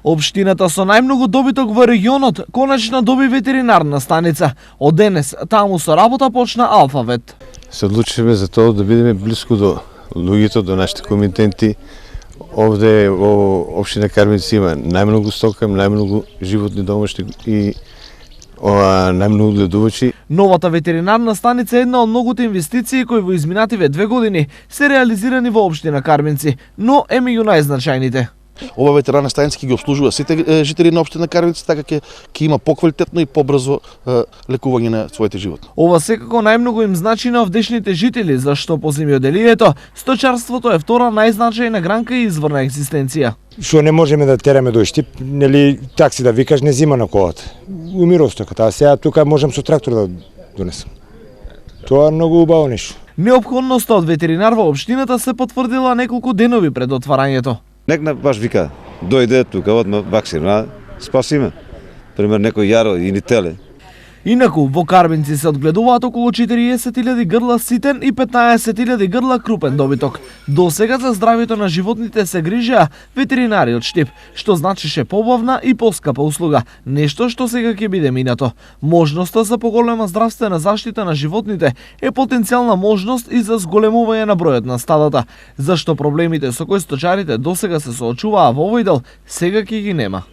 Општината со најмногу добиток во регионот конечно доби ветеринарна станица. Од денес таму со работа почна Алфавет. Се одлучивме за тоа да бидеме блиску до луѓето, до нашите комитенти. Овде во општина Карменица има најмногу стока, најмногу животни домашни и најмногу гледувачи. Новата ветеринарна станица е една од многуте инвестиции кои во изминативе 2 години се реализирани во општина Карменица, но е меѓу најзначајните. Ова ветеринарна станица ќе ги обслужува сите жители на општина Карменица, така ќе има поквалитетно и побрзо лекување на своите животни. Ова секако најмногу им значи на овдешните жители, зашто по земјоделието, сточарството е втора најзначајна гранка и извор на екзистенција. Што не можеме да тераме до Штип, нели такси да викаш не зима на колата. Умира стоката, а сега тука можам со трактор да донесам. Тоа е многу убаво нешто. Неопходноста од ветеринар во општината се потврдила неколку денови пред отварањето. Некна баш вика, дојде тука, одма вакцина, спасиме. Пример, некој јаро или теле. Инаку, во Карменица се одгледуваат околу 40.000 грла ситен и 15.000 грла крупен добиток. До сега за здравјето на животните се грижеа ветеринари од Штип, што значише побавна и поскапа услуга, нешто што сега ќе биде минато. Можноста за поголема здравствена заштита на животните е потенцијална можност и за зголемување на бројот на стадата, зашто проблемите со кои сточарите досега се соочуваа во овој дел, сега ќе ги нема.